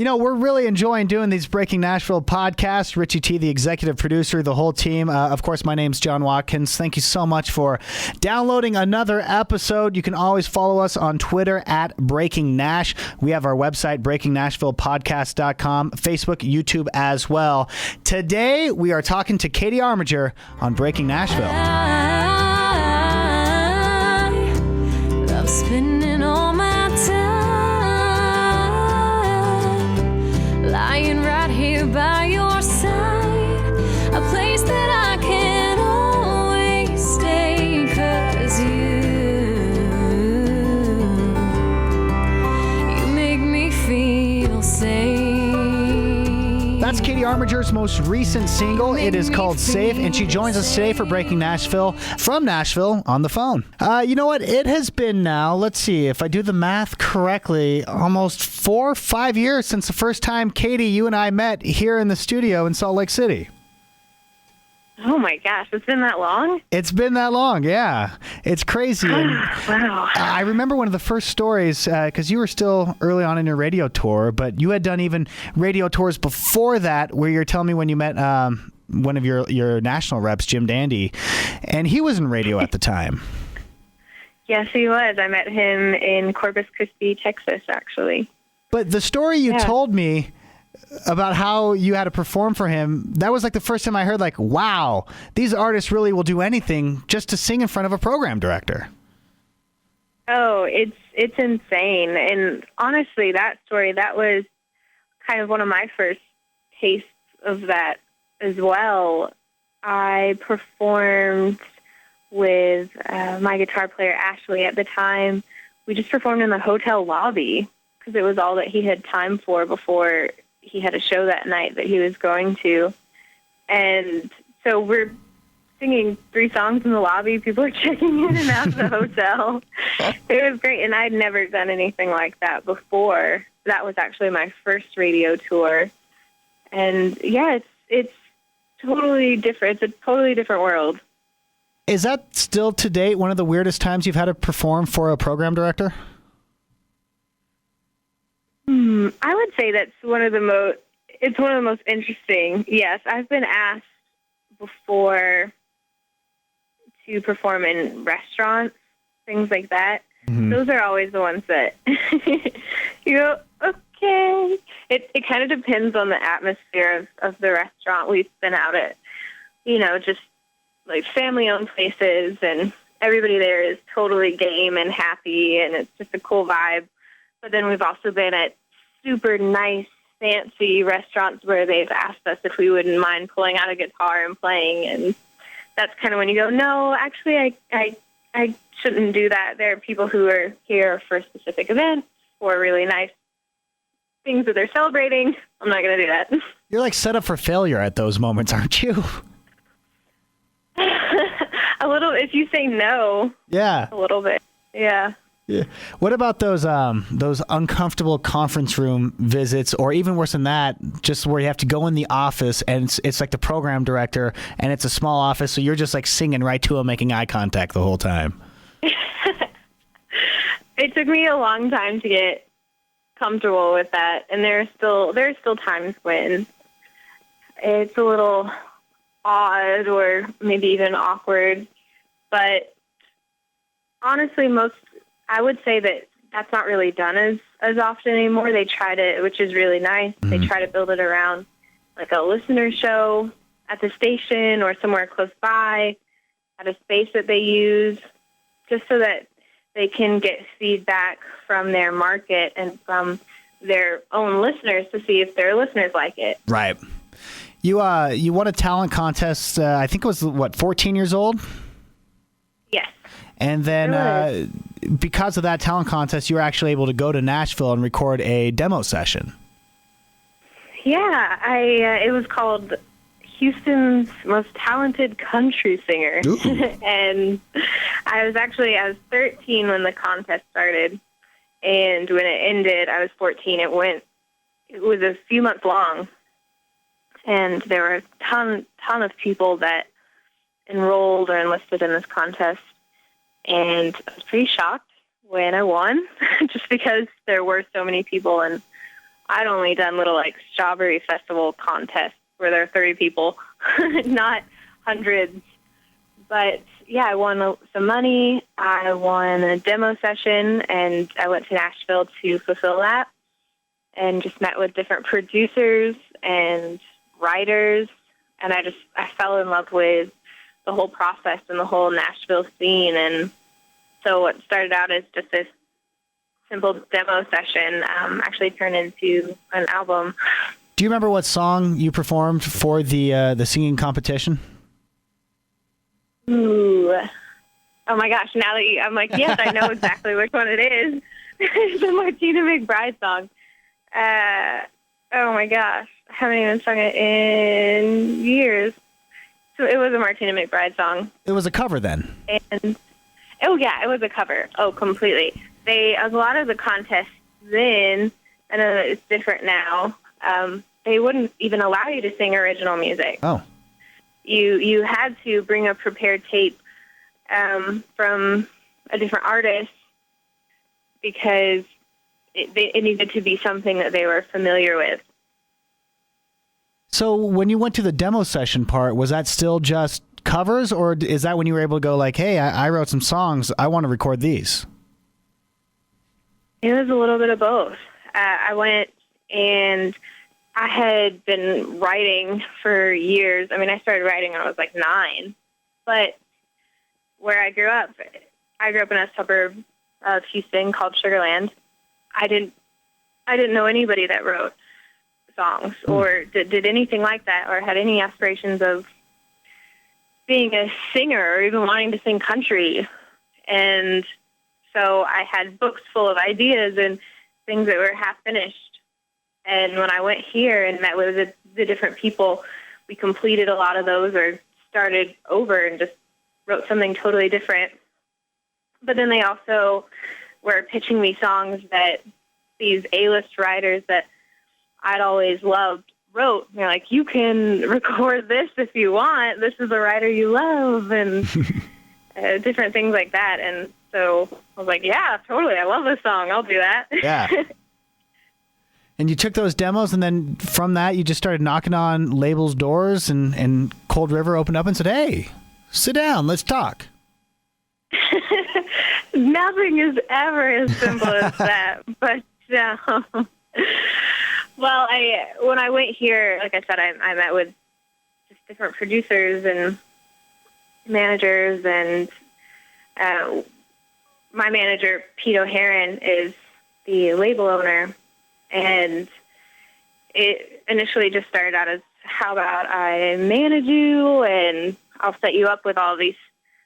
You know, we're really enjoying doing these Breaking Nashville podcasts. Richie T, the executive producer, the whole team. Of course, my name's Jon Watkins. Thank you so much for downloading another episode. You can always follow us on Twitter at Breaking Nash. We have our website, breakingnashvillepodcast.com, Facebook, YouTube as well. Today, we are talking to Katie Armiger on Breaking Nashville. I love spending all my time lying right here by your side, a place that I can always stay, 'cause you make me feel safe. That's Katie Armiger's most recent single. It is called Safe, and she joins us today for Breaking Nashville from Nashville on the phone. You know what? It has been now, let's see, if I do the math correctly, almost 4 or 5 years since the first time, Katie, you and I met here in the studio in Salt Lake City. Oh my gosh, it's been that long? It's been that long, yeah. It's crazy. And Wow. I remember one of the first stories, because you were still early on in your radio tour, but you had done even radio tours before that, where you're telling me when you met one of your national reps, Jim Dandy, and he was in radio at the time. Yes, he was. I met him in Corpus Christi, Texas, actually. But the story you Yeah. told me about how you had to perform for him, that was like the first time I heard, like, wow, these artists really will do anything just to sing in front of a program director. Oh, it's insane. And honestly, that story, that was kind of one of my first tastes of that as well. I performed with my guitar player, Ashley, at the time. We just performed in the hotel lobby because it was all that he had time for before he had a show that night that he was going to. And so we're singing 3 songs in the lobby. People are checking in and out of the hotel. It was great. And I'd never done anything like that before. That was actually my first radio tour. And yeah, it's totally different. It's a totally different world. Is that still to date one of the weirdest times you've had to perform for a program director? I would say that's one of the most interesting. Yes, I've been asked before to perform in restaurants, things like that. Mm-hmm. Those are always the ones that you go, okay. It kind of depends on the atmosphere of the restaurant. We've been out at, just like family-owned places, and everybody there is totally game and happy, and it's just a cool vibe. But then we've also been at super nice, fancy restaurants where they've asked us if we wouldn't mind pulling out a guitar and playing. And that's kind of when you go, no, actually, I shouldn't do that. There are people who are here for specific events or really nice things that they're celebrating. I'm not going to do that. You're like set up for failure at those moments, aren't you? A little, if you say no. Yeah. A little bit. Yeah. Yeah. What about those uncomfortable conference room visits, or even worse than that, just where you have to go in the office and it's like the program director and it's a small office, so you're just like singing right to him, making eye contact the whole time? It took me a long time to get comfortable with that, and there are still times when it's a little odd or maybe even awkward, but honestly, I would say that that's not really done as often anymore. They try to, which is really nice. Mm-hmm. They try to build it around like a listener show at the station or somewhere close by at a space that they use, just so that they can get feedback from their market and from their own listeners to see if their listeners like it. Right. You won a talent contest, I think it was, 14 years old? Yes. And then because of that talent contest, you were actually able to go to Nashville and record a demo session. Yeah, it was called Houston's Most Talented Country Singer. And I was 13 when the contest started. And when it ended, I was 14. It was a few months long. And there were a ton of people that enrolled or enlisted in this contest. And I was pretty shocked when I won, just because there were so many people, and I'd only done little like strawberry festival contests where there are 30 people, not hundreds. But yeah, I won some money. I won a demo session, and I went to Nashville to fulfill that, and just met with different producers and writers. And I fell in love with the whole process and the whole Nashville scene. And so what started out as just this simple demo session actually turned into an album. Do you remember what song you performed for the singing competition? Ooh. Oh my gosh, now that I'm like, yes, I know exactly which one it is. It's the Martina McBride song. Oh my gosh, I haven't even sung it in years. So it was a Martina McBride song. It was a cover then? And oh yeah, it was a cover. Oh, completely. A lot of the contests then, I know that it's different now, they wouldn't even allow you to sing original music. Oh. You had to bring a prepared tape from a different artist because it needed to be something that they were familiar with. So when you went to the demo session part, was that still just covers, or is that when you were able to go like, hey, I wrote some songs, I want to record these? It was a little bit of both. I went and I had been writing for years. I mean, I started writing when I was like 9. But where I grew up in a suburb of Houston called Sugar Land. I didn't know anybody that wrote songs or did anything like that or had any aspirations of being a singer or even wanting to sing country. And so I had books full of ideas and things that were half finished. And when I went here and met with the different people, we completed a lot of those or started over and just wrote something totally different. But then they also were pitching me songs that these A-list writers that I'd always loved wrote. They're like, you can record this if you want. This is a writer you love, and different things like that. And so I was like, yeah, totally. I love this song. I'll do that. Yeah. And you took those demos, and then from that, you just started knocking on labels' doors, and Cold River opened up and said, hey, sit down, let's talk. Nothing is ever as simple as that. But, well, when I went here, like I said, I met with just different producers and managers, and my manager, Pete O'Haron, is the label owner. And it initially just started out as, how about I manage you and I'll set you up with all these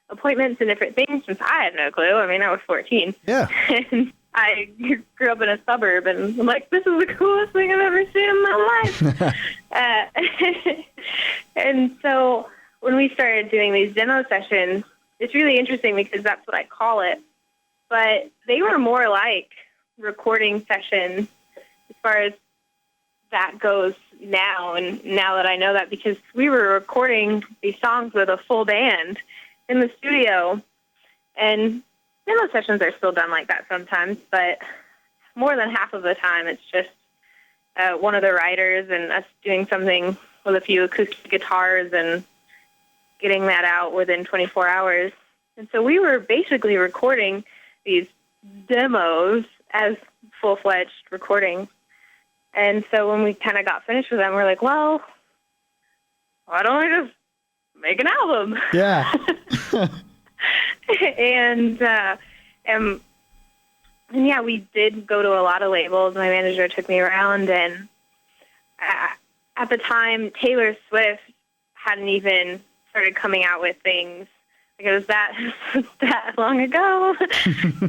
appointments and different things, since I had no clue. I mean, I was 14. Yeah. And I grew up in a suburb, and I'm like, this is the coolest thing I've ever seen in my life. And so when we started doing these demo sessions, it's really interesting because that's what I call it. But they were more like recording sessions as far as that goes now. And now that I know that, because we were recording these songs with a full band in the studio, and demo sessions are still done like that sometimes, but more than half of the time it's just one of the writers and us doing something with a few acoustic guitars and getting that out within 24 hours. And so we were basically recording these demos as full-fledged recordings. And so when we kind of got finished with them, we're like, well, why don't we just make an album? Yeah. and yeah, we did go to a lot of labels. My manager took me around, and at the time, Taylor Swift hadn't even started coming out with things. Like, it was that long ago.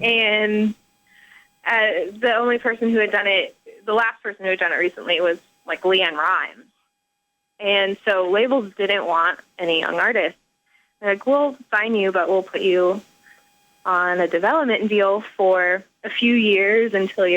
And the only person who had done it, the last person who had done it recently, was like Leanne Rimes. And so labels didn't want any young artists. They're like, we'll sign you, but we'll put you on a development deal for a few years until you're